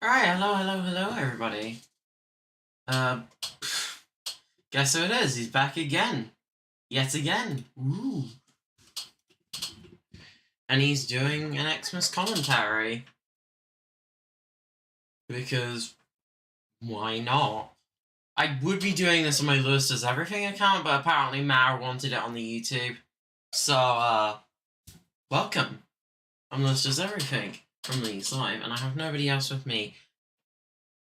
Alright, hello, everybody. Guess who it is? He's back again. Yet again. Ooh. And he's doing an Xmas commentary. Because, why not? I would be doing this on my Lewis Does Everything account, but apparently Mara wanted it on the YouTube. So, welcome. I'm Lewis Does Everything from Lee's Live, and I have nobody else with me.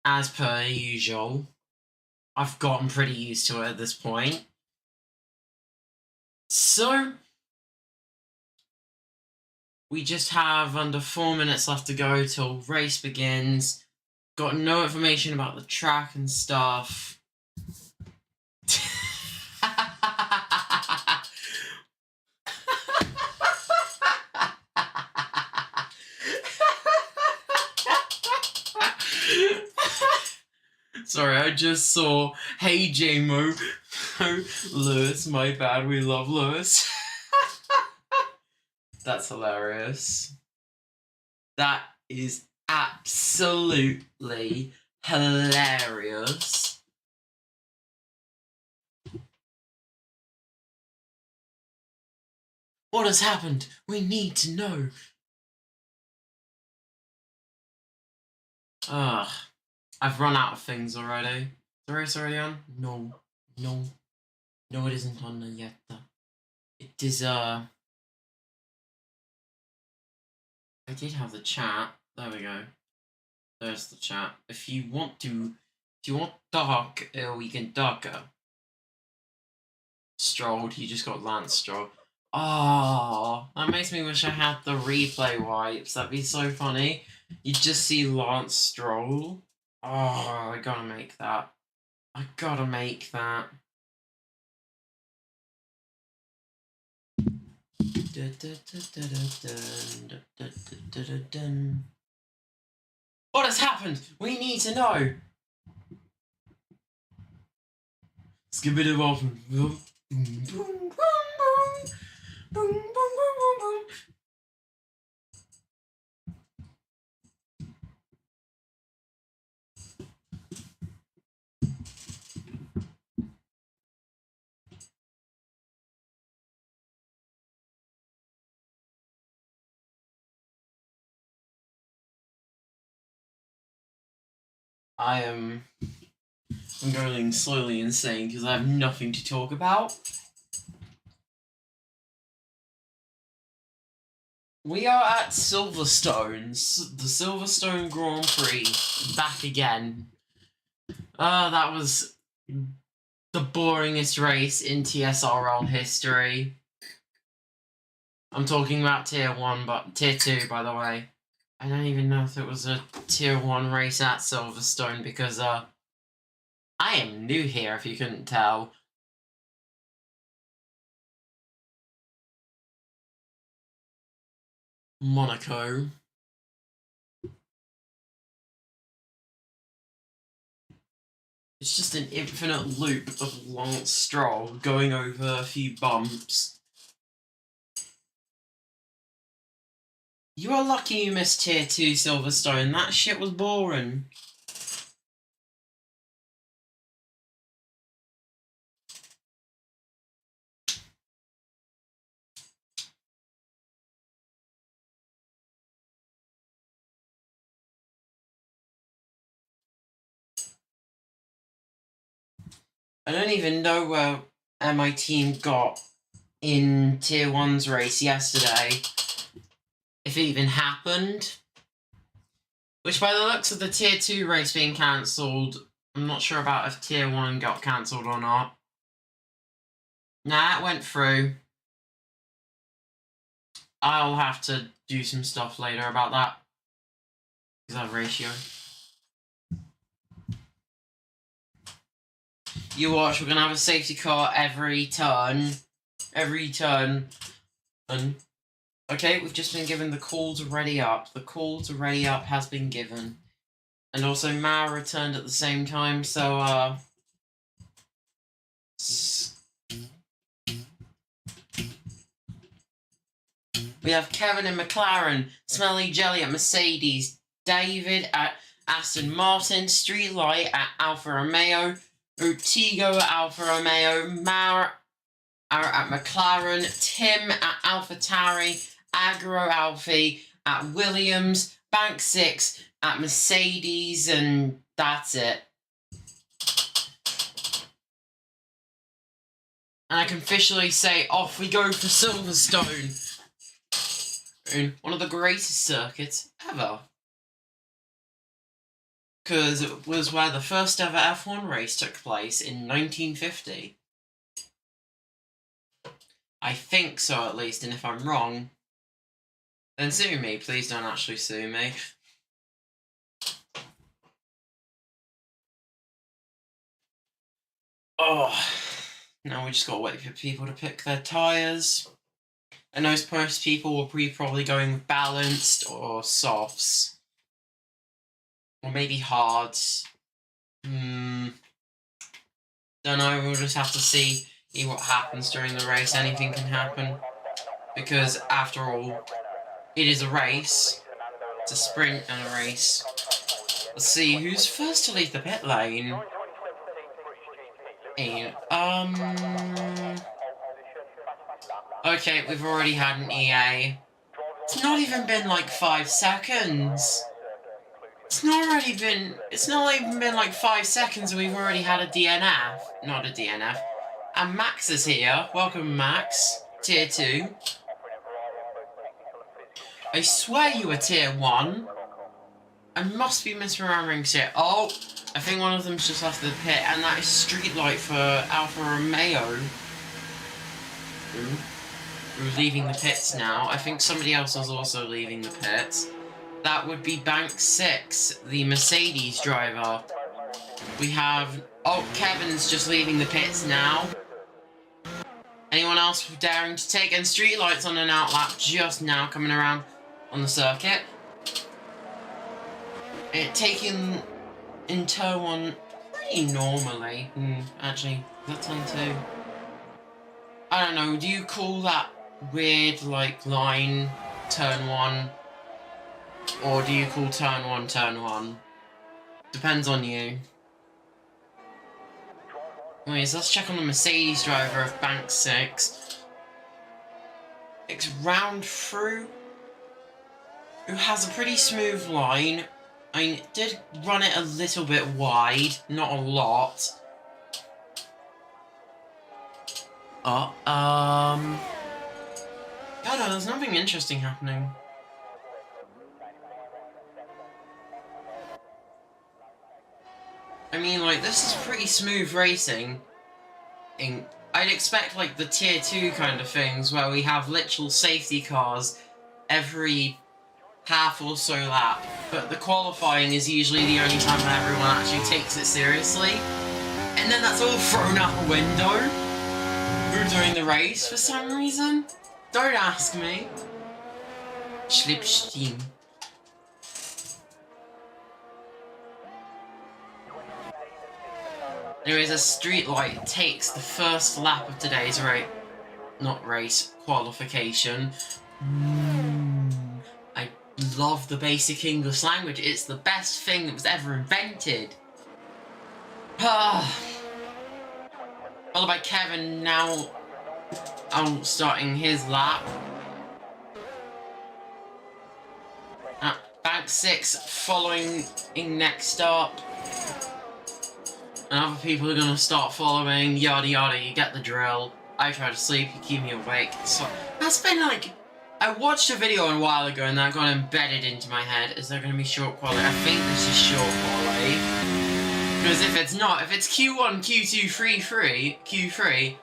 As per usual. I've gotten pretty used to it at this point. So, we just have under 4 minutes left to go till race begins. Got no information about the track and stuff. Sorry, I just saw, hey JMO, Lewis, my bad, we love Lewis. That's hilarious. That is absolutely hilarious. What has happened? We need to know. Ugh. I've run out of things already. Is the race already on? No, it isn't on yet. It is, I did have the chat. There we go. There's the chat. If you want dark, we can darker. Strolled, you just got Lance Stroll. Oh, that makes me wish I had the replay wipes. That'd be so funny. You just see Lance Stroll. Oh, I gotta make that. What has happened? We need to know. Skip it off. I'm going slowly insane because I have nothing to talk about. We are at Silverstone's, the Silverstone Grand Prix, back again. That was the boringest race in TSRL history. I'm talking about Tier 1, but Tier 2, by the way. I don't even know if it was a Tier 1 race at Silverstone, because, I am new here, if you couldn't tell. Monaco. It's just an infinite loop of Lance Stroll going over a few bumps. You are lucky you missed Tier 2 Silverstone. That shit was boring. I don't even know where my team got in Tier 1's race yesterday. If it even happened. Which, by the looks of the Tier 2 race being cancelled, I'm not sure about if Tier 1 got cancelled or not. Nah, it went through. I'll have to do some stuff later about that. Because I have ratio. You watch, we're going to have a safety car every turn. And, okay, we've just been given the call to ready up. The call to ready up has been given. And also, Mara returned at the same time, so, we have Kevin in McLaren, Smelly Jelly at Mercedes, David at Aston Martin, Streetlight at Alfa Romeo, Urtigo at Alfa Romeo, Maurer at McLaren, Tim at AlphaTauri, Agro Alfie at Williams, Bank 6 at Mercedes, and that's it. And I can officially say, off we go for Silverstone. One of the greatest circuits ever. Because it was where the first ever F1 race took place in 1950. I think so, at least, and if I'm wrong, then sue me. Please don't actually sue me. Oh, now we just gotta wait for people to pick their tyres. And most people will be probably going with balanced or softs. Or maybe hards. Don't know, we'll just have to see what happens during the race. Anything can happen. Because, after all, it is a race. It's a sprint and a race. Let's see, who's first to leave the pit lane? Okay, we've already had an EA. It's not even been like 5 seconds. It's not even been like 5 seconds and we've already had a DNF. Not a DNF. And Max is here. Welcome, Max. Tier 2. I swear you were Tier 1. I must be misremembering shit. Oh, I think one of them's just left the pit, and that is Streetlight for Alfa Romeo. Who's leaving the pits now. I think somebody else is also leaving the pits. That would be Bank 6, the Mercedes driver. We have... Oh, Kevin's just leaving the pits now. Anyone else daring to take... And Streetlight's on an outlap just now, coming around on the circuit. Taking in turn 1 pretty normally. Actually, that's on 2. I don't know, do you call that weird, like, line turn 1? Or do you call turn 1 turn 1? Depends on you. Anyways, let's check on the Mercedes driver of Bank 6. It's round through. Who has a pretty smooth line. I mean, it did run it a little bit wide, not a lot. I don't know, there's nothing interesting happening. I mean, like, this is pretty smooth racing. I'd expect, like, the Tier 2 kind of things, where we have literal safety cars every half or so lap. But the qualifying is usually the only time that everyone actually takes it seriously. And then that's all thrown out the window during the race for some reason. Don't ask me. Schlipstein. Anyways, a Streetlight takes the first lap of today's qualification. I love the basic English language. It's the best thing that was ever invented. Followed by Kevin now starting his lap. Bank 6 following in next up. And other people are gonna start following, yada yada, you get the drill. I try to sleep, you keep me awake. So that's been like, I watched a video a while ago and that got embedded into my head. Is there gonna be short quality? I think this is short quality. Because if it's not, if it's Q1, Q2, Q3,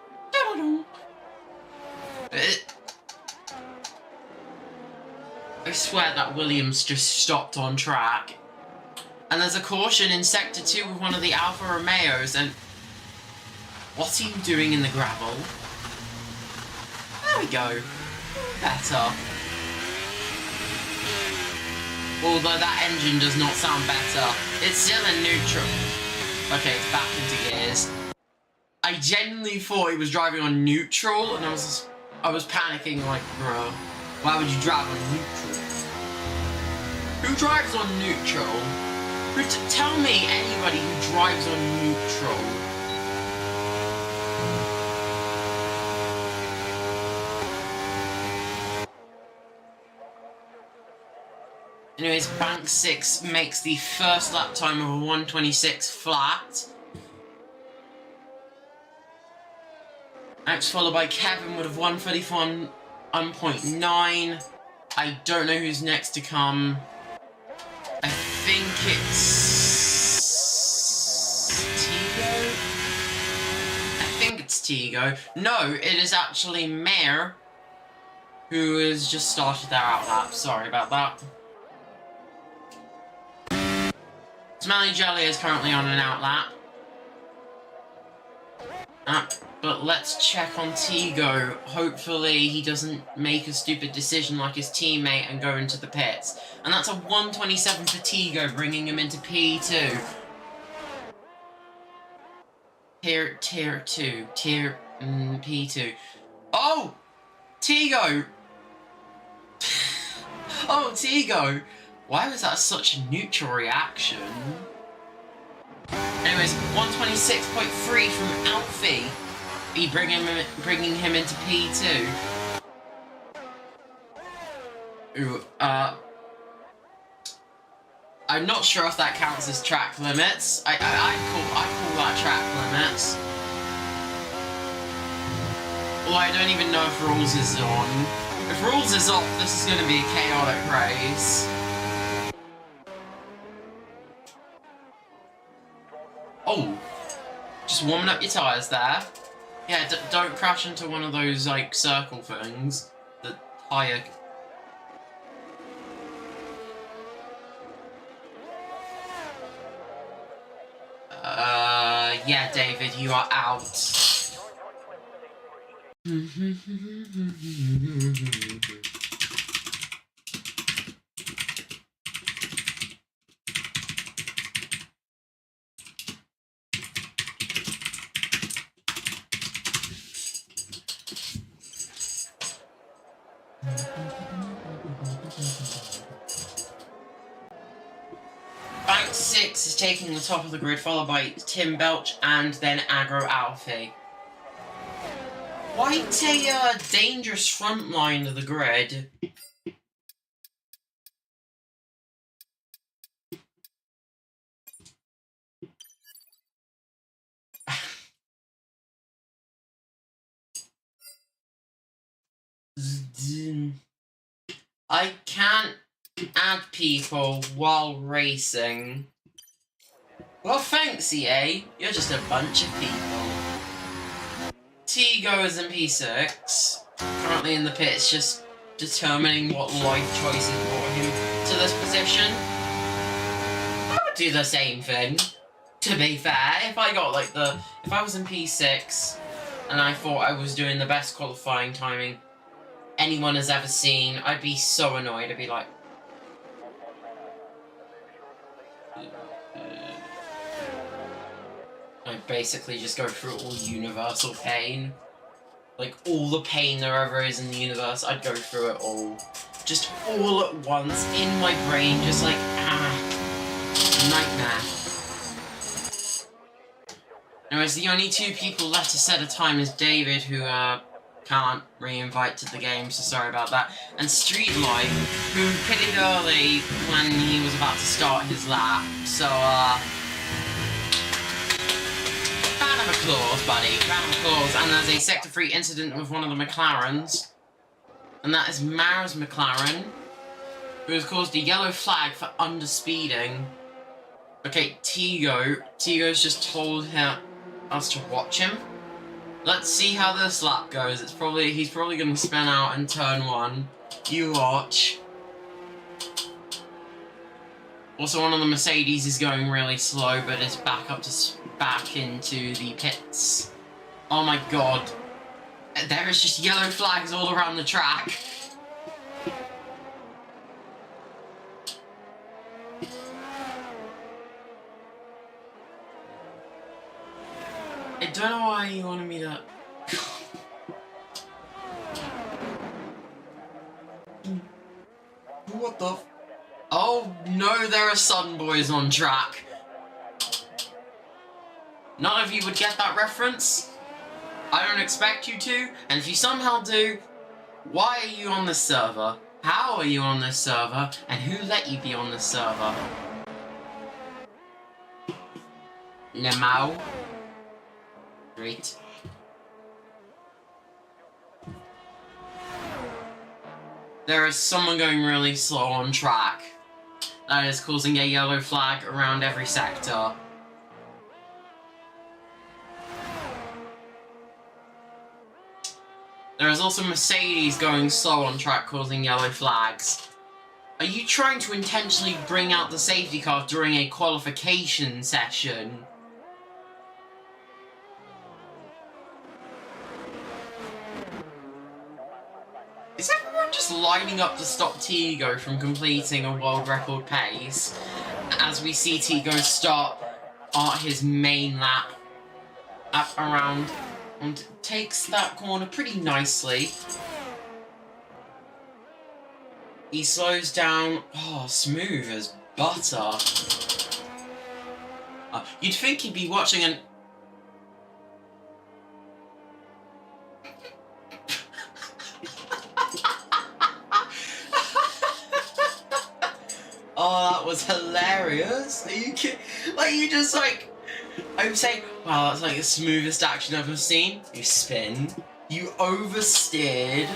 I swear that Williams just stopped on track. And there's a caution in Sector 2 with one of the Alfa Romeos, and... What are you doing in the gravel? There we go. Better. Although that engine does not sound better. It's still in neutral. Okay, it's back into gears. I genuinely thought he was driving on neutral, and I was panicking like, bro, why would you drive on neutral? Who drives on neutral? Tell me anybody who drives on neutral. Anyways, Bank 6 makes the first lap time of a 1:26 flat. Next followed by Kevin with a 1:31.9. I don't know who's next to come. I think it's Tigo? I think it's Tigo. No, it is actually Mare, who has just started their outlap. Sorry about that. Smelly Jelly is currently on an outlap. But let's check on Tigo. Hopefully he doesn't make a stupid decision like his teammate and go into the pits. And that's a 1:27 for Tigo, bringing him into P2. P2. Oh! Tigo! Oh, Tigo! Why was that such a neutral reaction? Anyways, 1:26.3 from Alfie. Be bringing him into P2. Ooh, I'm not sure if that counts as track limits. I call that track limits. Well, I don't even know if rules is on. If rules is off, this is going to be a chaotic race. Oh, just warming up your tyres there. Yeah, don't crash into one of those, like, circle things. The tyre... Yeah, David, you are out. Bank 6 is taking the top of the grid, followed by Tim Belch and then Agro Alfie. Quite a dangerous front line of the grid. I can't add people while racing. Well, thanks, EA. You're just a bunch of people. Tigo is in P6. Currently in the pits, just determining what life choices brought him to this position. I would do the same thing. To be fair, if I got like if I was in P6 and I thought I was doing the best qualifying timing anyone has ever seen, I'd be so annoyed. I'd be like, I'd basically just go through all universal pain. Like, all the pain there ever is in the universe, I'd go through it all. Just all at once, in my brain, just like, nightmare. Anyways, the only two people left to set a time is David, who, can't re-invite to the game, so sorry about that, and Streetlight, who pitted early when he was about to start his lap, so, round of applause, buddy, round of applause. And there's a Sector 3 incident with one of the McLarens, and that is Mara's McLaren, who has caused a yellow flag for underspeeding. Okay, Tigo's just told us to watch him. Let's see how this lap goes. He's probably going to spin out in turn 1. You watch. Also, one of the Mercedes is going really slow, but it's back into the pits. Oh my god. There is just yellow flags all around the track. I don't know why you wanted me to... What the... Oh no, there are Sun Boys on track. None of you would get that reference. I don't expect you to, and if you somehow do, why are you on this server? How are you on this server? And who let you be on this server? Lemau. Great. There is someone going really slow on track. That is causing a yellow flag around every sector. There is also Mercedes going slow on track, causing yellow flags. Are you trying to intentionally bring out the safety car during a qualification session? Is everyone just lining up to stop Tigo from completing a world record pace? As we see Tigo start his main lap up around and takes that corner pretty nicely. He slows down, smooth as butter. You'd think he'd be watching an... Oh, that was hilarious. Are you kidding? Like, you just like... I would say, wow, that's like the smoothest action I've ever seen. You spin. You oversteered.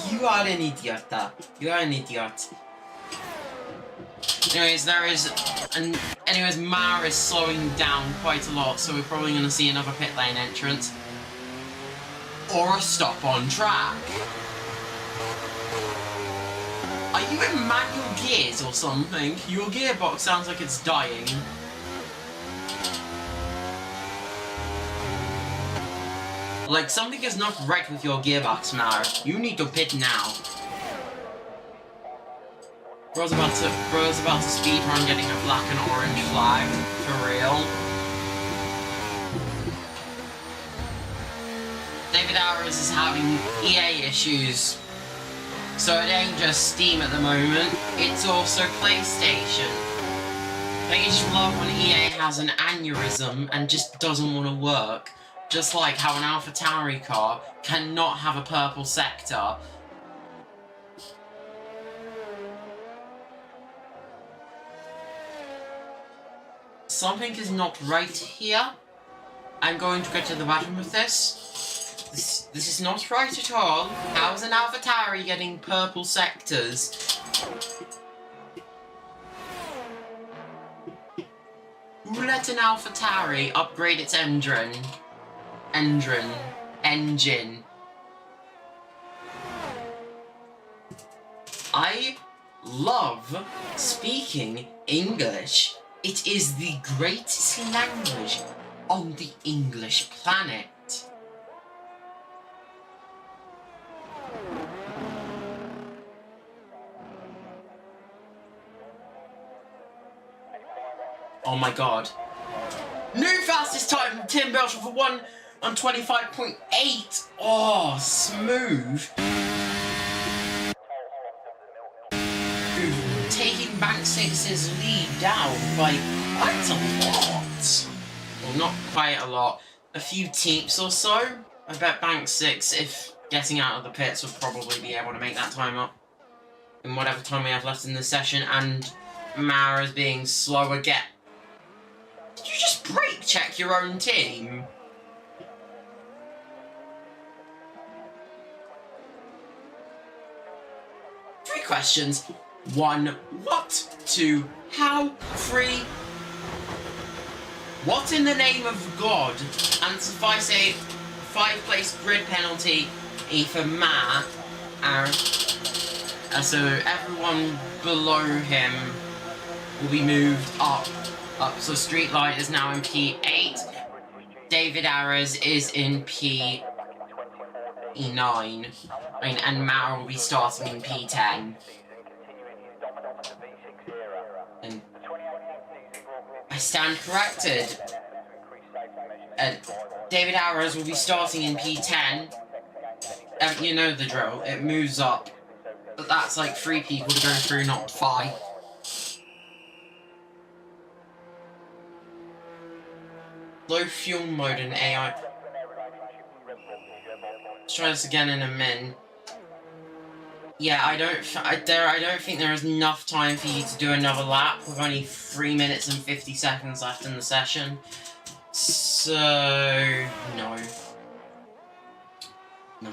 You are an idiot. You are an idiot. Anyways, anyways, Mar is slowing down quite a lot, so we're probably going to see another pit lane entrance. Or a stop on track. Are you in manual gears or something? Your gearbox sounds like it's dying. Like, something is not right with your gearbox, Mar. You need to pit now. Bro's about to speedrun getting a black and orange flag. For real. David Arrows is having EA issues. So it ain't just Steam at the moment, it's also PlayStation. I just love when EA has an aneurysm and just doesn't want to work. Just like how an AlphaTauri car cannot have a purple sector. Something is not right here. I'm going to get to the bottom of this. This is not right at all. How is an AlphaTauri getting purple sectors? Who let an AlphaTauri upgrade its engine? I love speaking English. It is the greatest language on the English planet. Oh my god. New fastest time from Tim Belcher for 1 on 25.8. Oh, smooth. Taking Bank 6's lead down by quite a lot. Well, not quite a lot. A few tenths or so. I bet Bank 6, if getting out of the pits, would probably be able to make that time up in whatever time we have left in the session. And Mara's being slow again. Did you just brake check your own team? Three questions. 1. What? 2. How? 3. What in the name of God? And if I say 5-place grid penalty for Ma, so everyone below him will be moved up. So Streetlight is now in P8. David Arras is in P9. And Mara will be starting in P10. And I stand corrected. David Arras will be starting in P10. You know the drill. It moves up. But that's like 3 people to go through, not 5. Low fuel mode and AI. Let's try this again in a min. Yeah, I don't think there is enough time for you to do another lap with only 3 minutes and 50 seconds left in the session. So no. No.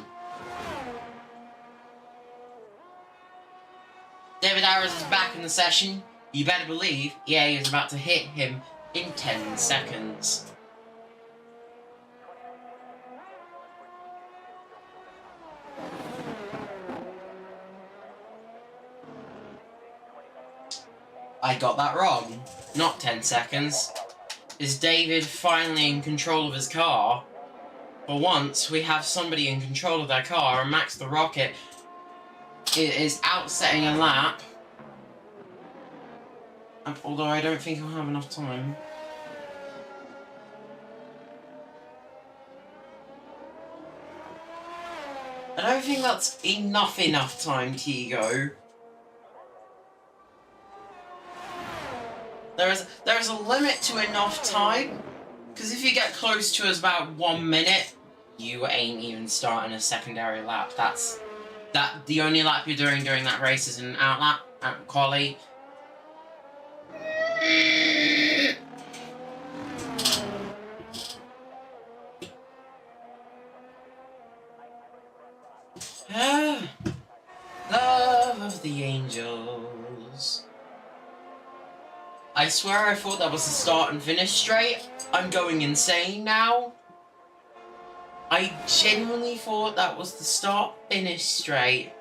David Harris is back in the session. You better believe EA is about to hit him in 10 seconds. I got that wrong. Not 10 seconds. Is David finally in control of his car? For once, we have somebody in control of their car, and Max the Rocket is outsetting a lap. Although I don't think he'll have enough time. I don't think that's enough time, Tigo. There is a limit to enough time, because if you get close to us about 1 minute, you ain't even starting a secondary lap. The only lap you're doing during that race is an out lap at quali. Love of the angels. I swear I thought that was the start and finish straight. I'm going insane now. I genuinely thought that was the start finish straight.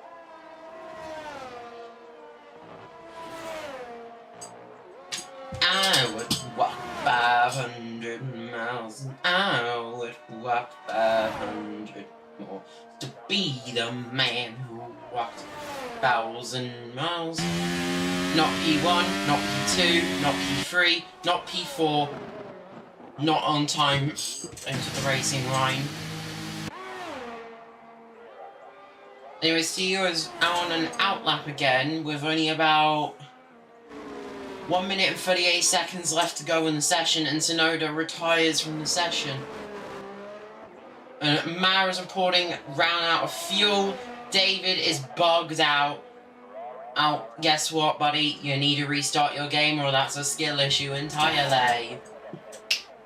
I would walk 500 miles and I would walk 500 more to be the man who walked 1,000 miles. Not P1, not P2, not P3, not P4, not on time into the racing line. Anyways, Tio is on an out lap again with only about 1 minute and 38 seconds left to go in the session, and Tsunoda retires from the session. Mara is reporting ran out of fuel. David is bugged out. Guess what, buddy? You need to restart your game, or that's a skill issue entirely.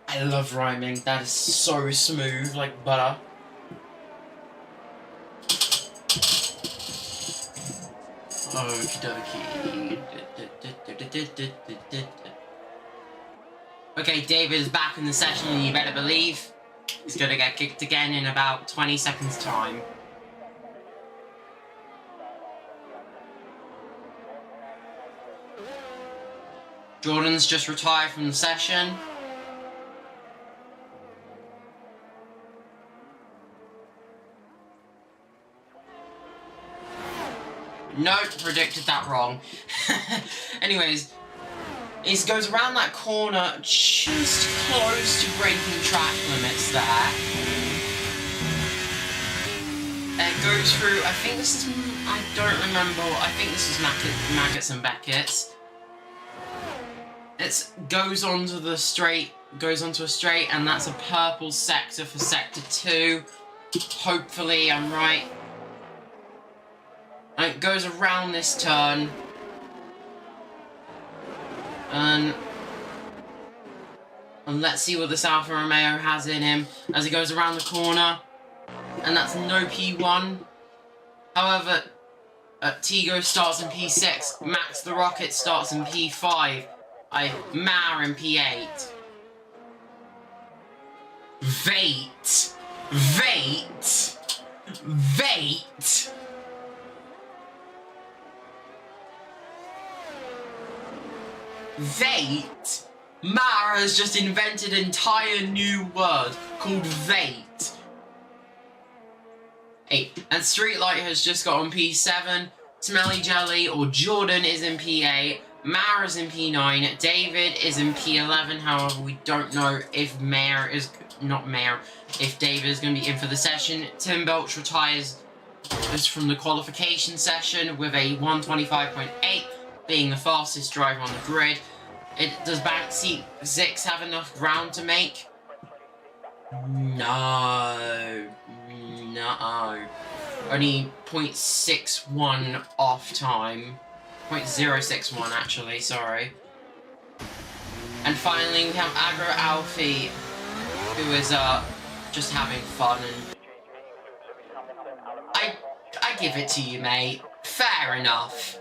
I love rhyming. That is so smooth, like butter. Okie dokie. Okay, David is back in the session, and you better believe he's gonna get kicked again in about 20 seconds' time. Jordan's just retired from the session. Nope, predicted that wrong. Anyways, he goes around that corner just close to breaking track limits there. It goes through, I think this is, I don't remember, I think this is Maggots and Beckett's. It goes onto a straight, and that's a purple sector for sector 2. Hopefully I'm right. And it goes around this turn. And let's see what this Alfa Romeo has in him as he goes around the corner. And that's no P1. However, Tigo starts in P6. Max the Rocket starts in P5. Mar in P8. Vate. Mara has just invented an entire new word called Vate. And Streetlight has just got on P7. Smelly Jelly or Jordan is in P8. Mara's in P9. David is in P11. However, we don't know if if David is going to be in for the session. Tim Belch retires from the qualification session with a 125.8, being the fastest driver on the grid. Does Banksy 6 have enough ground to make? No. No. Only 0.61 off time. 0.061 actually, sorry. And finally we have Agro Alfie, who is just having fun, and I give it to you, mate. Fair enough.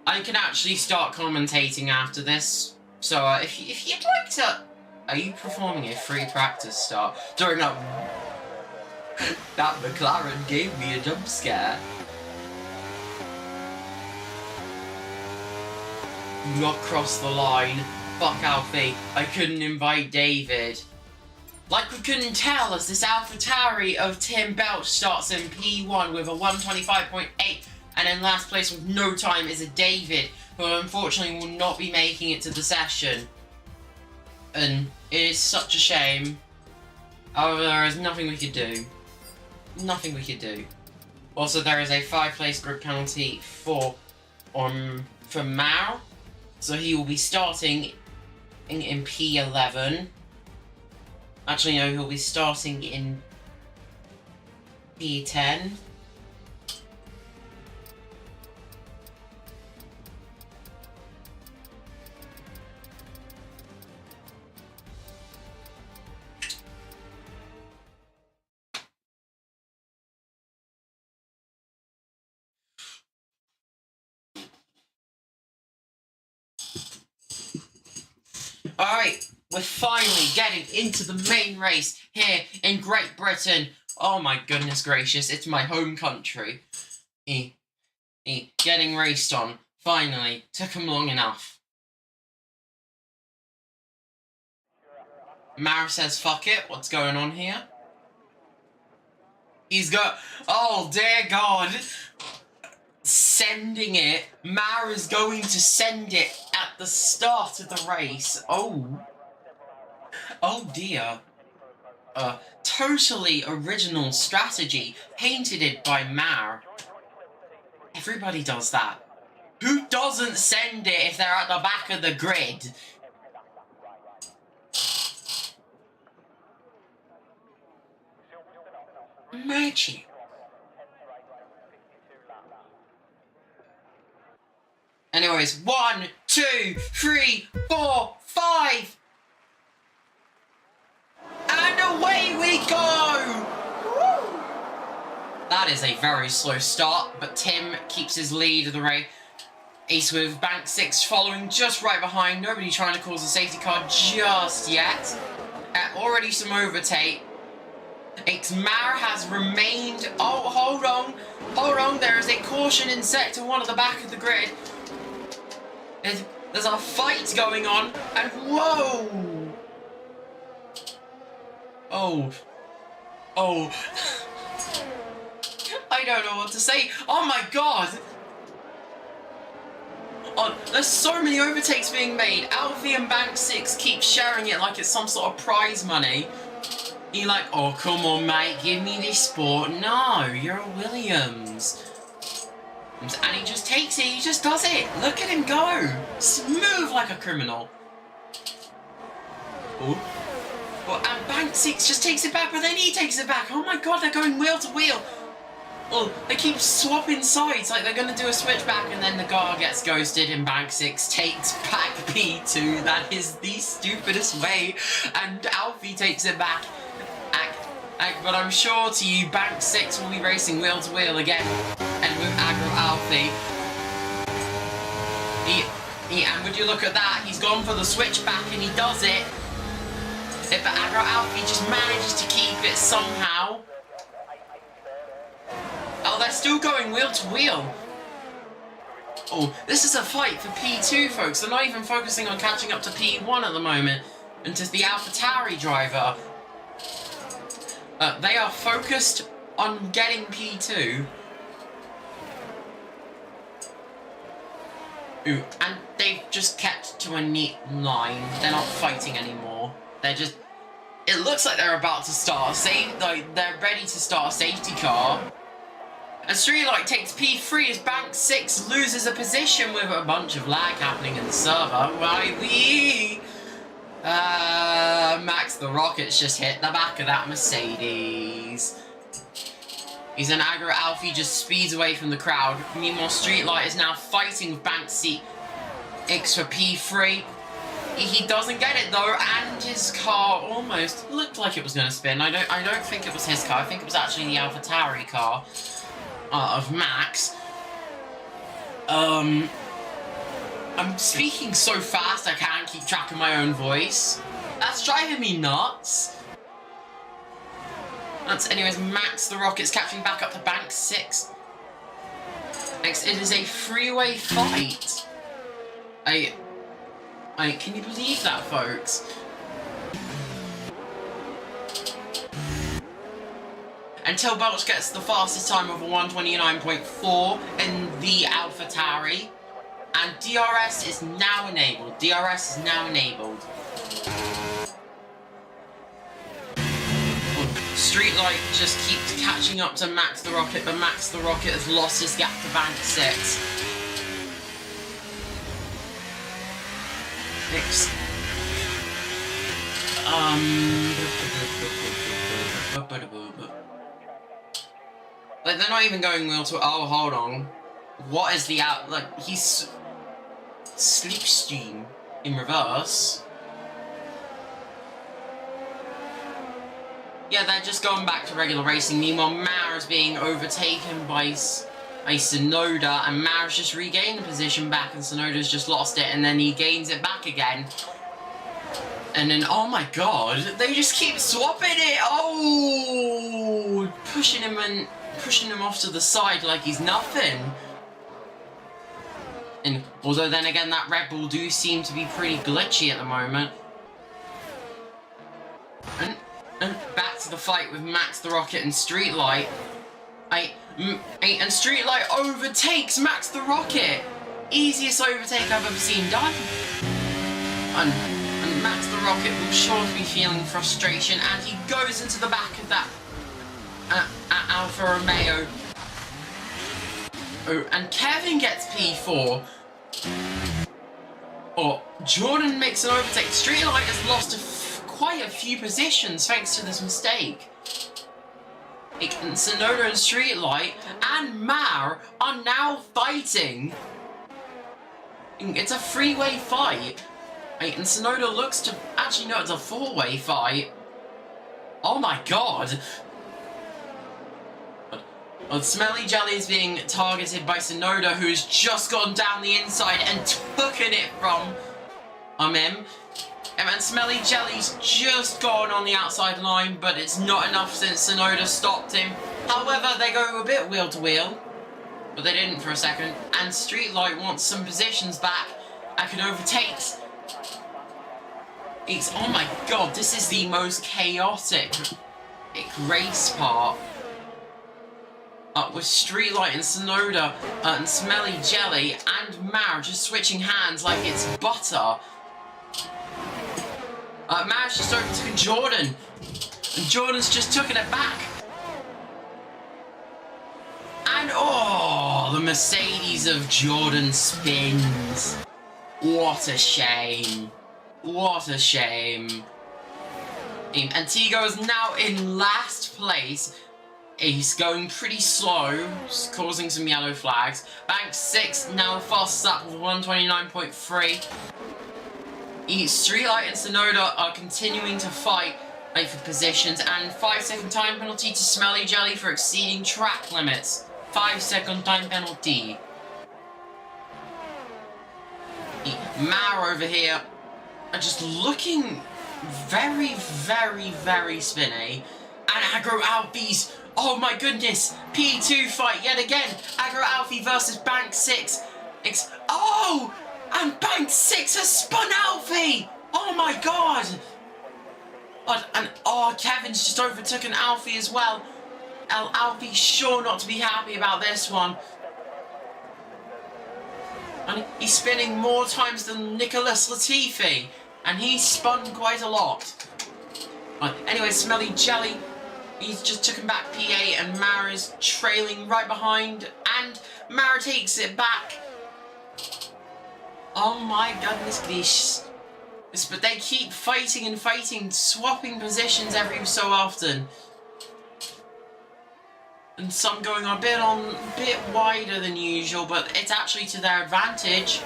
I can actually start commentating after this, so if you'd like to... Are you performing a free practice start? Sorry, no. That McLaren gave me a jump scare. Not cross the line. Fuck Alfie. I couldn't invite David. Like we couldn't tell, as this AlphaTauri of Tim Belch starts in P1 with a 125.8, and in last place with no time is a David, who unfortunately will not be making it to the session. And it is such a shame. However, there is nothing we could do. Nothing we could do. Also, there is a 5-place group penalty for Mao, so he will be starting in P11. Actually, no, he'll be starting in P10. Alright, we're finally getting into the main race here in Great Britain. Oh my goodness gracious, it's my home country. Getting raced on. Finally. Took him long enough. Mara says, fuck it, what's going on here? He's got... Oh, dear God. Sending it. Mara's going to send it at the start of the race. Oh. Oh dear. Totally original strategy. Painted it by Mar. Everybody does that. Who doesn't send it if they're at the back of the grid? Magic. Anyways, 1, 2, 3, 4, 5! And away we go! Woo! That is a very slow start, but Tim keeps his lead of the race. Ace with Bank 6 following just right behind. Nobody trying to cause a safety car just yet. Already some overtake. Xmas has remained... Oh, hold on. Hold on, there is a caution in sector 1 at the back of the grid. There's a fight going on, and whoa! Oh. Oh. I don't know what to say. Oh my God! Oh, there's so many overtakes being made. Alfie and Bank 6 keep sharing it like it's some sort of prize money. You're like, oh, come on, mate, give me this sport. No, you're a Williams. And he just takes it, he just does it. Look at him go. Smooth like a criminal. Oh. Well, and Bank 6 just takes it back, but then he takes it back. Oh my God, they're going wheel to wheel. Oh, they keep swapping sides, like they're going to do a switchback, and then the car gets ghosted and Bank 6 takes back P2. That is the stupidest way. And Alfie takes it back. But I'm sure to you, Bank 6 will be racing wheel to wheel again. And with Agro Alfie. And would you look at that? He's gone for the switchback and he does it. But Agro Alfie just manages to keep it somehow. Oh, they're still going wheel to wheel. Oh, this is a fight for P2, folks. They're not even focusing on catching up to P1 at the moment. And to the AlphaTauri driver. They are focused on getting P2. Ooh, and they've just kept to a neat line. They're not fighting anymore. They're just... It looks like they're about to start a they're ready to start a safety car. And Streetlight takes P3 as Bank 6 loses a position with a bunch of lag happening in the server. Why we? Max the Rocket's just hit the back of that Mercedes. He's an aggro Alfie just speeds away from the crowd. Meanwhile, Streetlight is now fighting with Bank 6 for P3. He doesn't get it though, and his car almost looked like it was going to spin. I don't think it was his car. I think it was actually the AlphaTauri car of Max. I'm speaking so fast I can't keep track of my own voice. That's driving me nuts. Anyways, Max the Rocket's catching back up to Bank 6. Next, it is a three-way fight. Can you believe that, folks? Until Belch gets the fastest time of a 129.4 in the AlphaTauri. And DRS is now enabled. DRS is now enabled. Streetlight just keeps catching up to Max the Rocket, but Max the Rocket has lost his gap to Bank 6. Next. Like, they're not even going wheel to. Oh, hold on. What is the out? Like, he's slipstream in reverse. Yeah, they're just going back to regular racing. Meanwhile, Mara is being overtaken by Sonoda, and Mara's just regained the position back, and Sonoda's just lost it, and then he gains it back again. And then, oh my god, they just keep swapping it! Oh! Pushing him off to the side like he's nothing. And although then again, that Red Bull do seem to be pretty glitchy at the moment. And back to the fight with Max the Rocket and Streetlight. And Streetlight overtakes Max the Rocket. Easiest overtake I've ever seen done. And Max the Rocket will surely be feeling frustration, and he goes into the back of that Alfa Romeo. Oh, and Kevin gets P4. Oh, Jordan makes an overtake. Streetlight has lost quite a few positions thanks to this mistake. And Sonoda and Streetlight and Mar are now fighting. It's a three-way fight. And Sonoda looks to... Actually, no, it's a four-way fight. Oh my god. Well, Smelly Jelly is being targeted by Sonoda, who's just gone down the inside and taken it from him. And Smelly Jelly's just gone on the outside line, but it's not enough since Sonoda stopped him. However, they go a bit wheel to wheel, but they didn't for a second. And Streetlight wants some positions back. I can overtake. Oh my god, this is the most chaotic race part. With Streetlight and Sonoda and Smelly Jelly and Mara just switching hands like it's butter. Mara's just overtaken Jordan, and Jordan's just taken it back. And oh, the Mercedes of Jordan spins. What a shame. What a shame. And Tigo is now in last place. He's going pretty slow, causing some yellow flags. Bank 6 now fastest up with 129.3. Streetlight and Sonoda are continuing to fight for positions, and 5-second time penalty to Smelly Jelly for exceeding track limits. 5-second time penalty. Mara over here are just looking very, very, very spinny. And Aggro Alfie's, oh my goodness, P2 fight yet again. Aggro Alfie versus Bank 6. Oh! And Bank 6 has spun Alfie! Oh my god! And Kevin's just overtaken Alfie as well. Alfie's sure not to be happy about this one. And he's spinning more times than Nicholas Latifi. And he's spun quite a lot. Anyway, Smelly Jelly, He's just took him back P8 and Mara's trailing right behind and Mara takes it back. Oh my goodness gracious. But they keep fighting and fighting, swapping positions every so often. And some going a bit wider than usual, but it's actually to their advantage.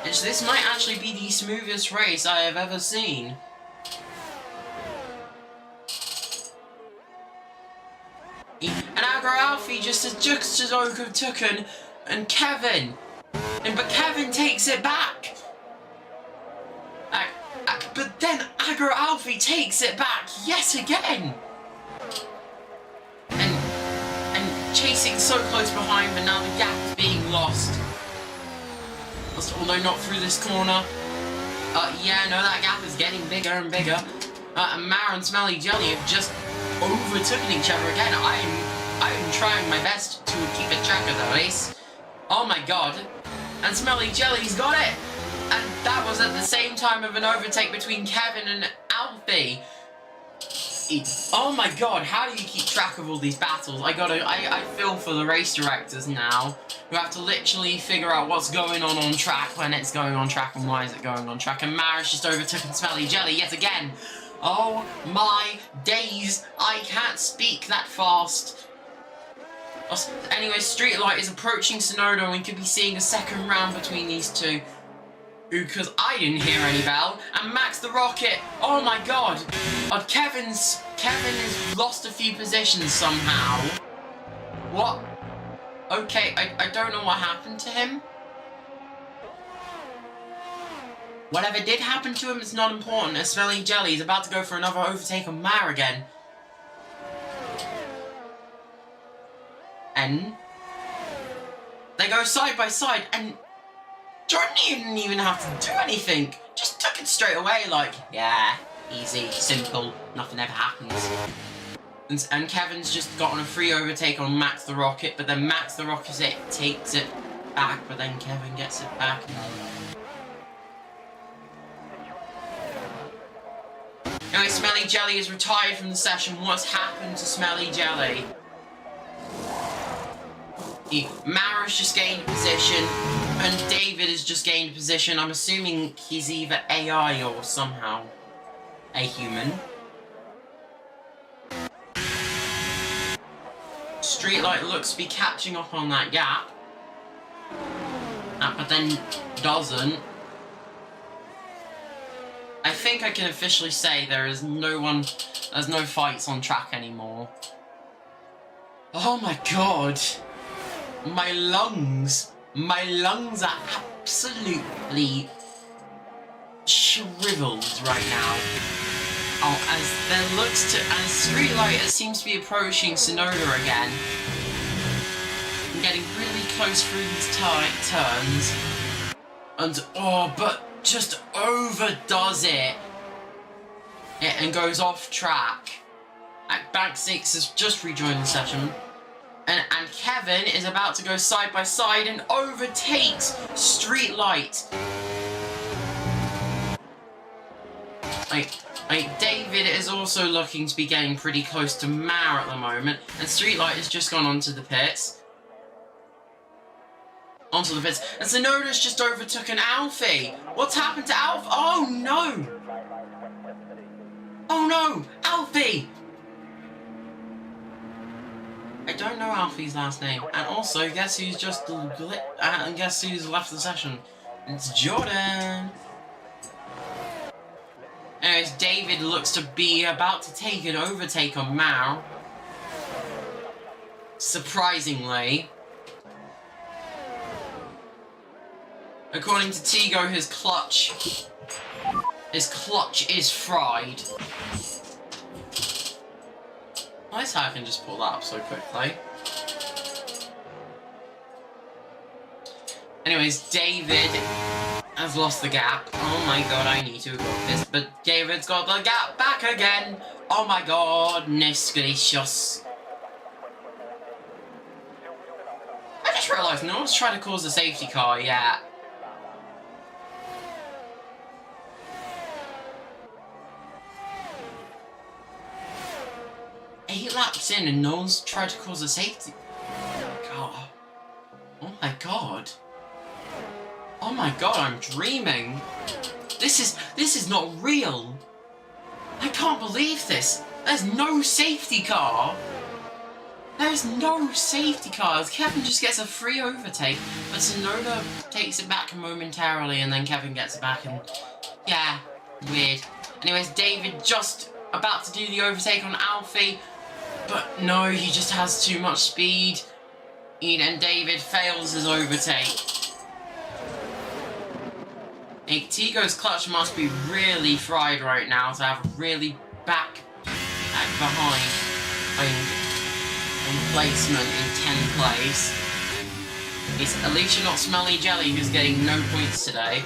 This might actually be the smoothest race I have ever seen. And Agro Alfie just as overtaken and Kevin. But Kevin takes it back. But then Agro Alfie takes it back yet again. And chasing so close behind, but now the gap is being lost. Although not through this corner. Yeah, no, that gap is getting bigger and bigger. And Mara and Smelly Jelly have just overtaken each other again. I'm trying my best to keep a track of the race. Oh my god. And Smelly Jelly's got it! And that was at the same time of an overtake between Kevin and Alfie. Oh my god, how do you keep track of all these battles? I feel for the race directors now, who have to literally figure out what's going on track, when it's going on track, and why is it going on track. And Mara's just overtaken Smelly Jelly yet again. Oh my days, I can't speak that fast. Anyway, Streetlight is approaching Sonoda, and we could be seeing a second round between these two. Because I didn't hear any bell. And Max the Rocket, oh my god. Kevin has lost a few positions somehow. What? Okay, I don't know what happened to him. Whatever did happen to him is not important, as Smelly Jelly is about to go for another overtake on Mara again. And they go side by side, and Jordan didn't even have to do anything. Just took it straight away, like, yeah, easy, simple, nothing ever happens. And Kevin's just gotten a free overtake on Max the Rocket, but then Max the Rocket takes it back, but then Kevin gets it back. Anyway, Smelly Jelly is retired from the session. What's happened to Smelly Jelly? Mara's just gained a position, and David has just gained a position. I'm assuming he's either AI or somehow a human. Streetlight looks to be catching up on that gap, but then doesn't. I think I can officially say there's no fights on track anymore. Oh my god. My lungs are absolutely shriveled right now. Oh, as Streetlight seems to be approaching Sonoda again. And getting really close through these turns. And, but just overdoes it. And goes off track. Bank 6 has just rejoined the session. And Kevin is about to go side by side and overtakes Streetlight. David is also looking to be getting pretty close to Mara at the moment, and Streetlight has just gone onto the pits. And Sonoda's just overtaken Alfie. What's happened to Alfie? Oh no! Oh no! Alfie! I don't know Alfie's last name. And also, guess who's just and guess who's left the session? It's Jordan. Anyways, David looks to be about to take an overtake on Mao. Surprisingly. According to Tigo, his clutch is fried. Nice how I can just pull that up so quickly. Anyways, David has lost the gap. Oh my god, I need to go this. But David's got the gap back again. Oh my goodness gracious. I just realised no one's trying to cause a safety car yet. 8 laps in and no one's tried to cause a safety. God. Oh my god. Oh my god, I'm dreaming. This is not real. I can't believe this. There's no safety car. There's no safety cars. Kevin just gets a free overtake, but Tsunoda takes it back momentarily, and then Kevin gets it back, and yeah, weird. Anyways, David just about to do the overtake on Alfie, but no, he just has too much speed, and David fails his overtake. Tigo's clutch must be really fried right now to have really back behind placement in 10th place. It's Alicia Not Smelly Jelly who's getting no points today.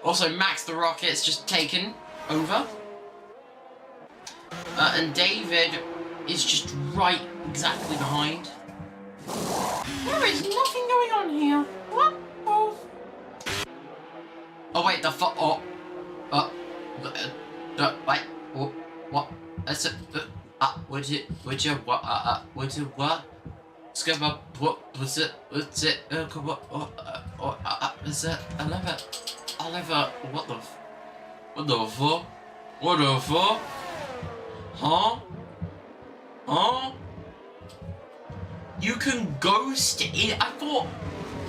Also, Max the Rocket's just taken over. And David is just right exactly behind. There is nothing going on here. What? Oh wait, the wait, what? That's it. Would you, what? Skipper, what was it? What's it? Is it? Oliver, what the fuck? What the fuck? Huh? You can ghost in, I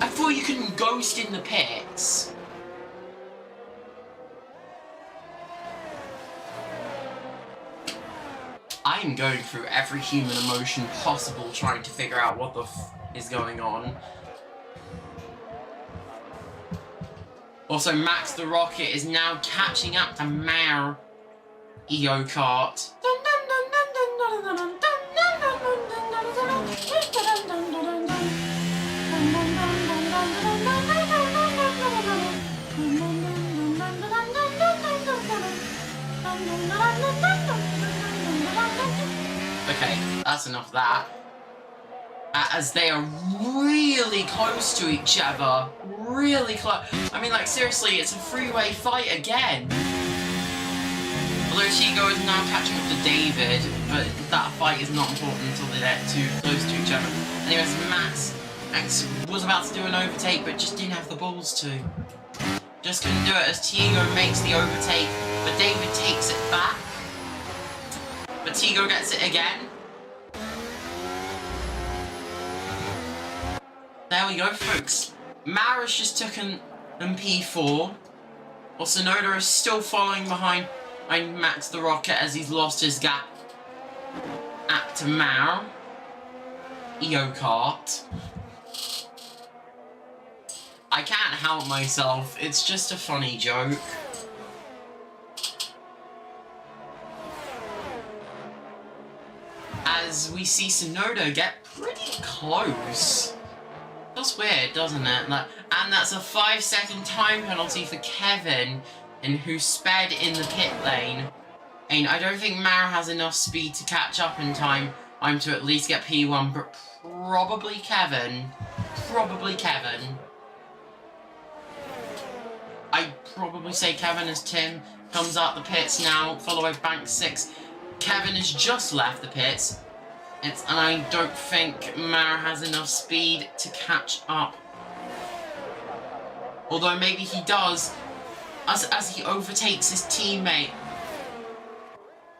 thought you can ghost in the pits. I'm going through every human emotion possible trying to figure out what the is going on. Also, Max the Rocket is now catching up to Mare EO Kart. Okay, that's enough of that. As they are really close to each other. Really close. I mean, like, seriously, it's a three-way fight again. Although Tigo is now catching up to David, but that fight is not important until they get too close to each other. Anyways, Max was about to do an overtake, but just didn't have the balls to. Just couldn't do it as Tigo makes the overtake, but David takes it back. But Tigo gets it again. There we go, folks. Mara's just taken P4. While Tsunoda is still following behind Max the Rocket as he's lost his gap to Mara. EO Kart. I can't help myself. It's just a funny joke. As we see Tsunoda get pretty close. That's weird, doesn't it? And that's a 5-second time penalty for Kevin, and who sped in the pit lane. And I don't think Mara has enough speed to catch up in time. I'm to at least get P1, but probably Kevin. I'd probably say Kevin as Tim comes out the pits now, followed by Bank 6. Kevin has just left the pits. And I don't think Mara has enough speed to catch up. Although maybe he does, as he overtakes his teammate,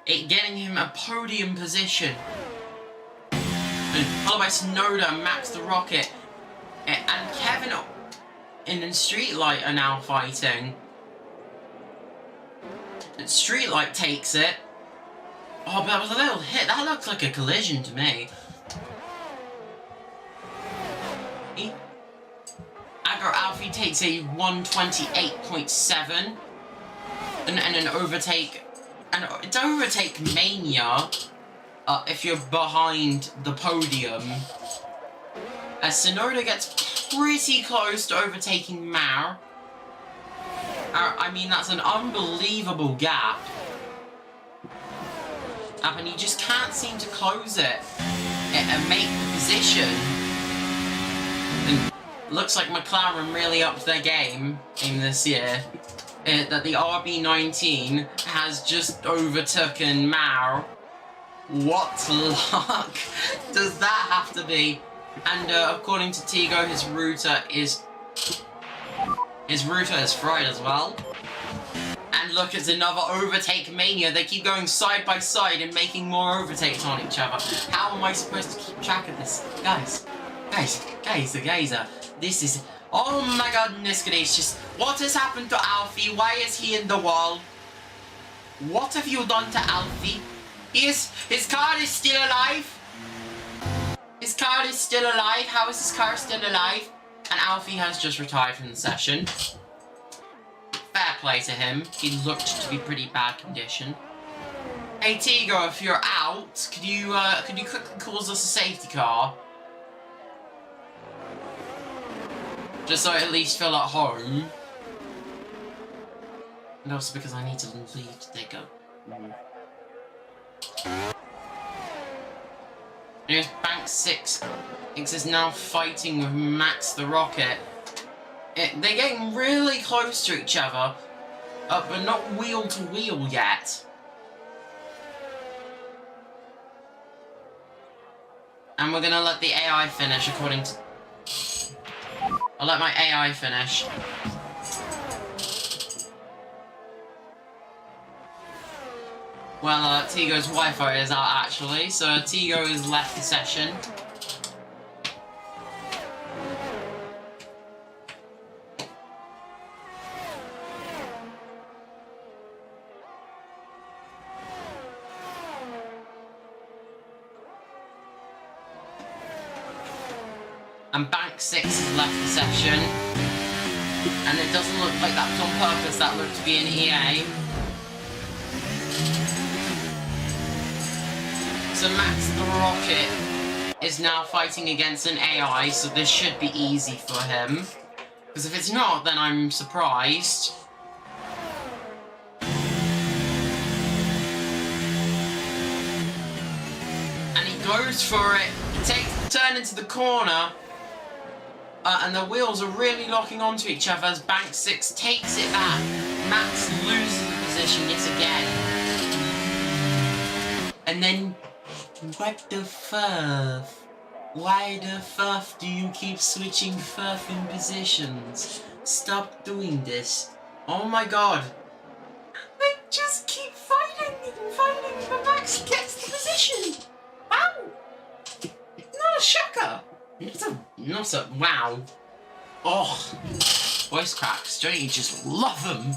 getting him a podium position. And followed by Tsunoda and Max the Rocket. And Kevin and Streetlight are now fighting. And Streetlight takes it. Oh, but that was a little hit. That looked like a collision to me. Agro Alfie takes a 128.7. And an overtake. And it's overtake mania if you're behind the podium. As Tsunoda gets pretty close to overtaking Mare. I mean, that's an unbelievable gap. And he just can't seem to close it and make the position. And looks like McLaren really upped their game in this year. That the RB19 has just overtaken Mare What luck does that have to be? And according to Tigo, his router is fried as well. And look, it's another overtake mania. They keep going side by side and making more overtakes on each other. How am I supposed to keep track of this? Guys, this is... Oh my goodness gracious. What has happened to Alfie? Why is he in the wall? What have you done to Alfie? His car is still alive? His car is still alive? How is his car still alive? And Alfie has just retired from the session. Fair play to him. He looked to be pretty bad condition. Hey Tigo, if you're out, could you quickly cause us a safety car? Just so I at least feel at home. And also because I need to leave. There you go. Here's Bank 6. X is now fighting with Max the Rocket. They're getting really close to each other, but not wheel to wheel yet. And we're gonna let the AI finish according to... I'll let my AI finish. Well, Tigo's Wi-Fi is out actually, so Tigo has left the session. And Bank 6 has left the session. And it doesn't look like that was on purpose, that looked to be an EA. So Max the Rocket is now fighting against an AI, so this should be easy for him. Because if it's not, then I'm surprised. And he goes for it. He takes the turn into the corner. And the wheels are really locking onto each other as Bank 6 takes it back. Max loses the position yet again. And then... What the fuff? Why the fuff do you keep switching fuff in positions? Stop doing this. Oh my god. They just keep fighting and fighting, but Max gets the position. Wow. Not a shocker. Not a wow. Oh. Voice cracks. Don't you just love them?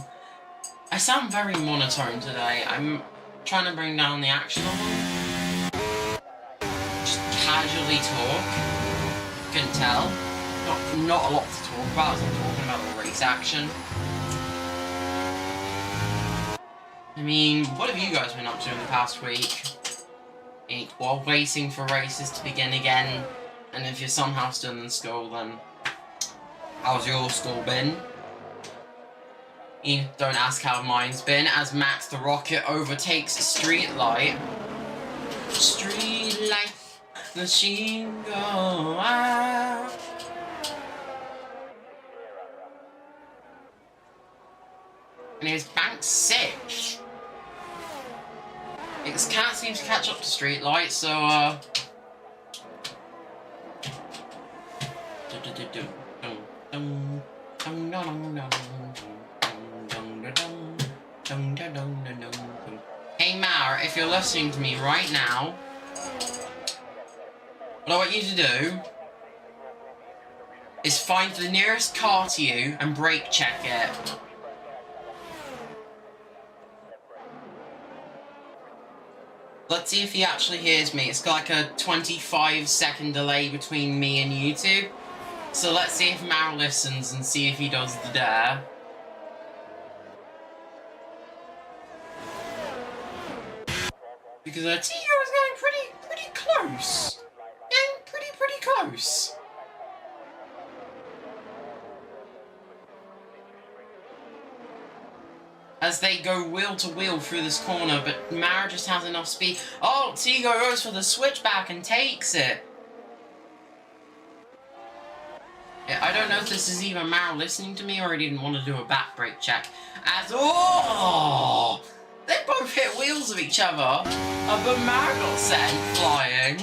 I sound very monotone today. I'm trying to bring down the action level. Casually talk, can tell. Not a lot to talk about as I'm talking about the race action. I mean, what have you guys been up to in the past week? While waiting for races to begin again, and if you're somehow still in school, then how's your school been? Don't ask how mine's been, as Max the Rocket overtakes Streetlight. Streetlight. Machine go out. And here's Bank 6. It can't seem to catch up to Streetlight, so Hey Mar, if you're listening to me right now, what I want you to do is find the nearest car to you and brake check it. Let's see if he actually hears me. It's got like a 25-second delay between me and YouTube. So let's see if Mal listens and see if he does the dare. Because Tigo is getting pretty close. Pretty close. As they go wheel to wheel through this corner, but Mara just has enough speed. Oh, Tigo goes for the switchback and takes it. Yeah, I don't know if this is either Mara listening to me or he didn't want to do a back brake check. As They both hit wheels of each other. But Mara got sent flying.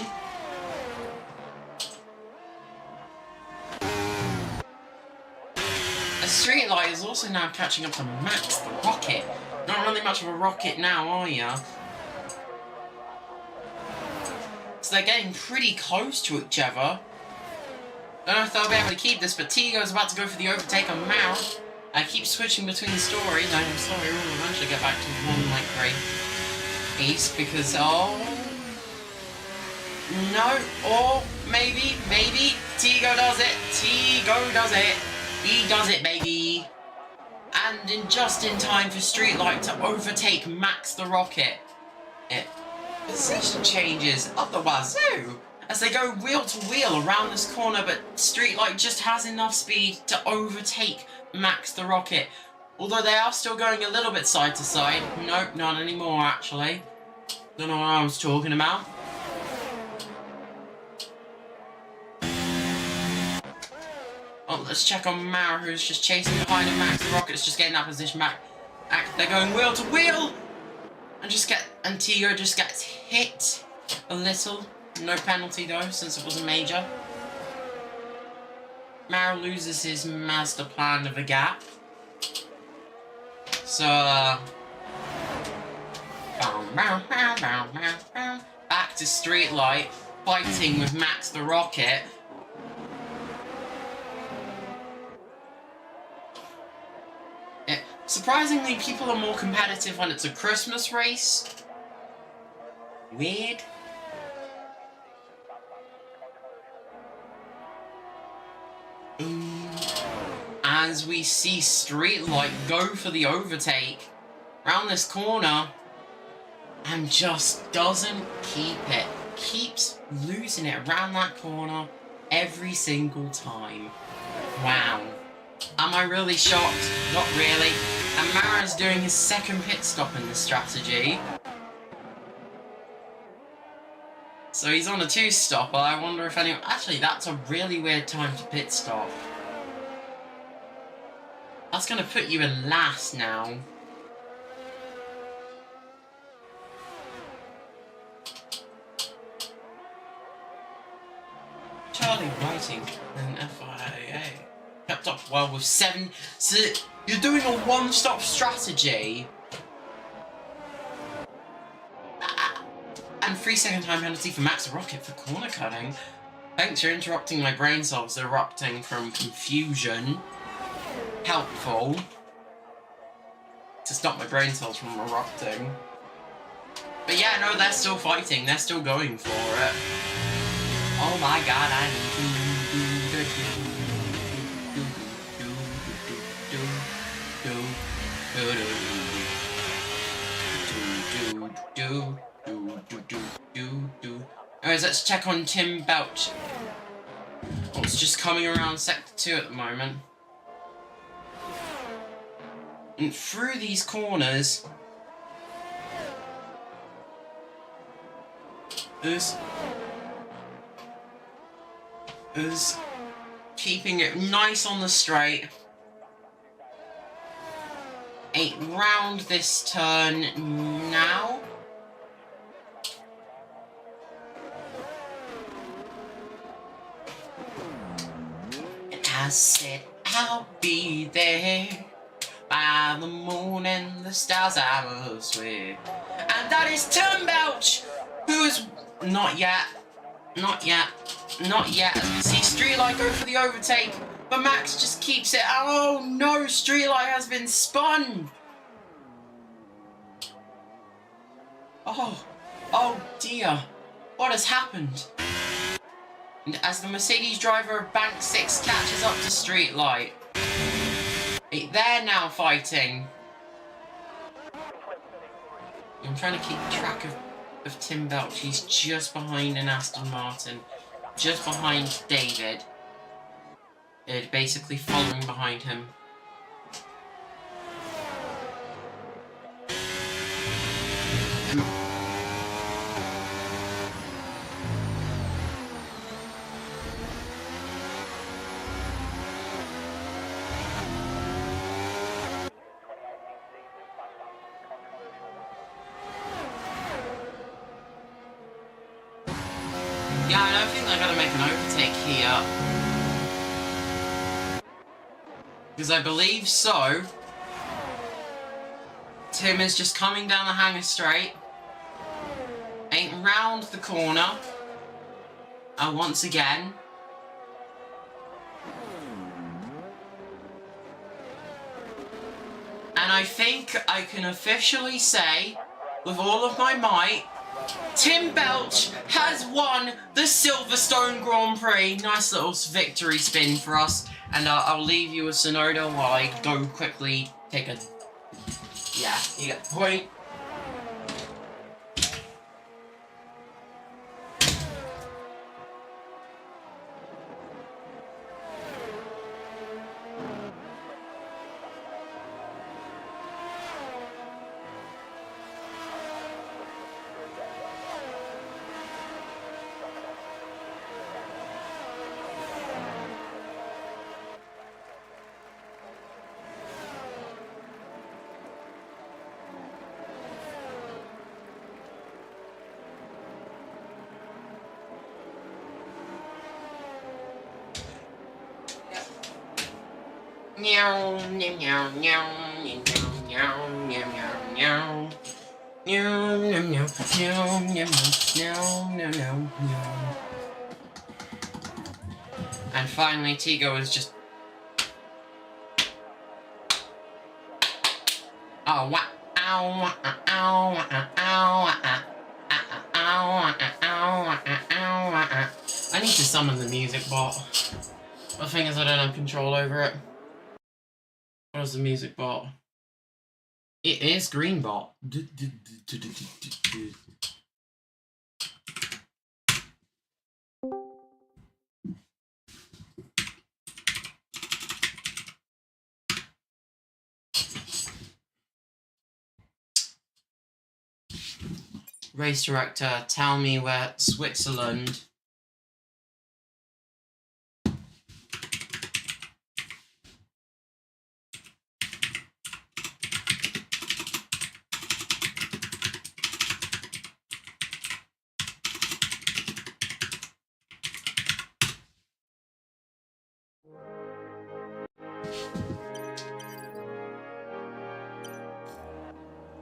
A Streetlight is also now catching up to Max the Rocket. Not really much of a rocket now, are ya? So they're getting pretty close to each other. Don't know if they'll be able to keep this, but Tigo's about to go for the overtake on Mao. I keep switching between the stories. I'm sorry, we'll eventually get back to one like great piece because no, or maybe Tigo does it. Tigo does it. He does it, baby. And just in time for Streetlight to overtake Max the Rocket. Position changes up the wazoo as they go wheel to wheel around this corner, but Streetlight just has enough speed to overtake Max the Rocket. Although they are still going a little bit side to side. Nope, not anymore actually. Don't know what I was talking about. Oh, let's check on Mara, who's just chasing behind him. Max the Rocket's just getting that position back. They're going wheel to wheel! And Tigo just gets hit a little. No penalty though, since it wasn't major. Mara loses his master plan of a gap. So, back to Streetlight, fighting with Max the Rocket. Surprisingly, people are more competitive when it's a Christmas race. Weird. As we see Streetlight go for the overtake around this corner and just doesn't keep it. Keeps losing it around that corner every single time. Wow. Am I really shocked? Not really. And Mara's doing his second pit stop in this strategy. So he's on a 2-stopper. I wonder if anyone... Actually, that's a really weird time to pit stop. That's going to put you in last now. Charlie Whiting and FIA kept up well with 7. So you're doing a one-stop strategy. And 3-second time penalty for Max the Rocket for corner cutting. Thanks for interrupting my brain cells erupting from confusion. Helpful. To stop my brain cells from erupting. But yeah, no, they're still fighting. They're still going for it. Oh my god, I need Anyways, let's check on Tim Belch. Oh, it's just coming around Sector 2 at the moment. And through these corners is keeping it nice on the straight. Round this turn now. And I said I'll be there by the moon and the stars I must swear. And that is Tim Belch, who is not yet. As we see Streetlight go for the overtake, but Max just keeps it. Oh no, Streetlight has been spun. Oh dear, what has happened? And as the Mercedes driver of Bank 6 catches up to Streetlight, they're now fighting. I'm trying to keep track of Tim Belch. He's just behind an Aston Martin, just behind David. Basically following behind him. Yeah, I don't think they're gonna make an overtake here. Because I believe so. Tim is just coming down the hanger straight. Ain't round the corner. Once again. And I think I can officially say, with all of my might, Tim Belch has won the Silverstone Grand Prix. Nice little victory spin for us. And I'll leave you with Sonoda while I go quickly take a... Yeah, you get the point. Meow, meow, meow, meow, meow, meow, meow, meow, meow, meow, meow, meow, meow, meow, meow. And finally, Tigo is just... Oh, wow. Ow, ow, ow, ow, ow. I need to summon the music bot. The thing is, I don't have control over it. What is the music bot? It is Greenbot. Race director, tell me where Switzerland.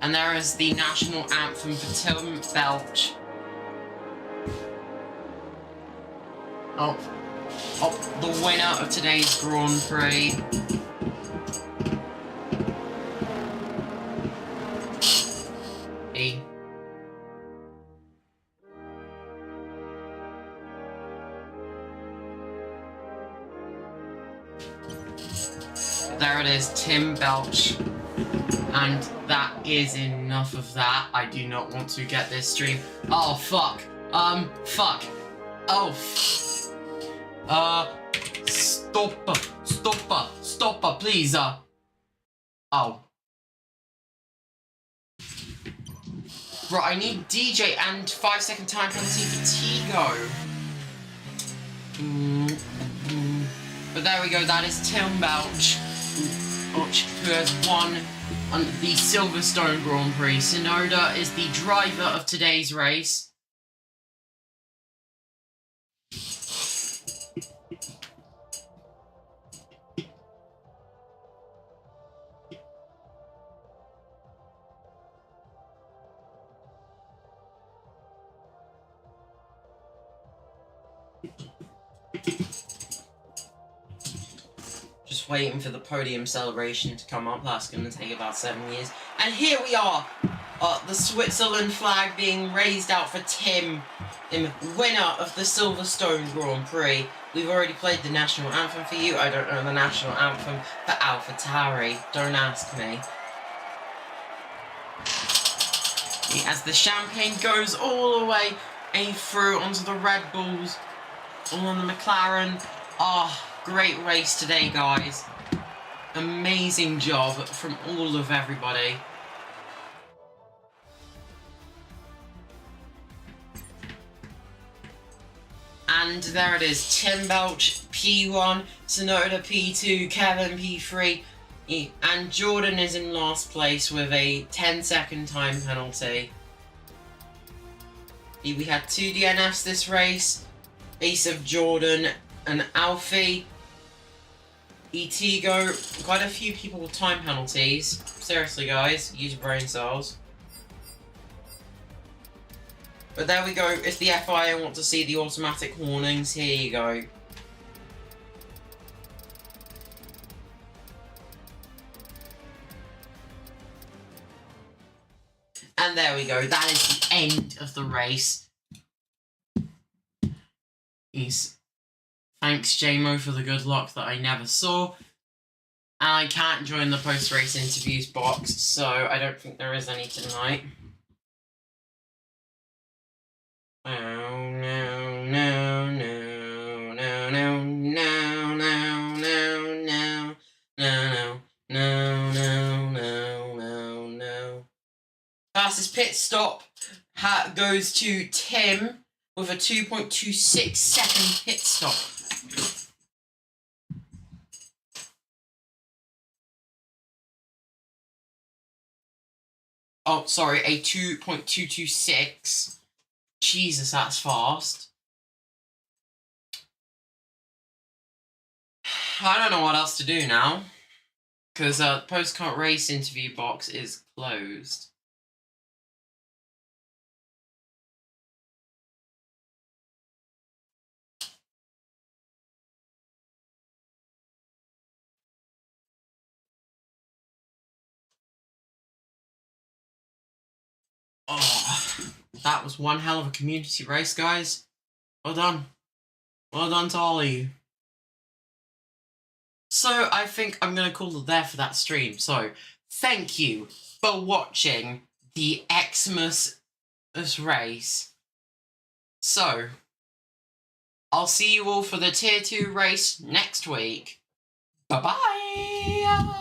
And there is the national anthem for Tim Belch. Oh, the winner of today's Grand Prix. There it is, Tim Belch. And that is enough of that. I do not want to get this stream. Oh, fuck. Fuck. Oh, stopper, please, oh. Bro, I need DJ and 5-second time penalty for Tigo. But there we go, that is Tim Belch, who has won on the Silverstone Grand Prix. Sonoda is the driver of today's race. Just waiting for the podium celebration to come up. That's going to take about 7 years. And here we are! The Switzerland flag being raised out for Tim, winner of the Silverstone Grand Prix. We've already played the national anthem for you. I don't know the national anthem for AlphaTauri. Don't ask me. As the champagne goes all the way through onto the Red Bulls, on the McLaren. Great race today, guys. Amazing job from all of everybody. And there it is, Tim Belch P1, Sonoda P2, Kevin P3, and Jordan is in last place with a 10-second time penalty. We had 2 DNFs this race. Ace of Jordan and Alfie. Etigo, quite a few people with time penalties. Seriously, guys, use your brain cells. But there we go. If the FIA want to see the automatic warnings, here you go. And there we go. That is the end of the race. Thanks, JMO, for the good luck that I never saw. And I can't join the post-race interviews box, so I don't think there is any tonight. Oh, no, no, no, no, no, no, no, no, no, no, no, no, no, no. Fastest pit stop goes to Tim with a 2.26 second pit stop. Oh, sorry, a 2.226. Jesus, that's fast. I don't know what else to do now, because post-cut race interview box is closed. Oh, that was one hell of a community race, guys. Well done. Well done to all of you. So, I think I'm going to call it there for that stream. So, thank you for watching the Xmas race. So, I'll see you all for the Tier 2 race next week. Bye-bye!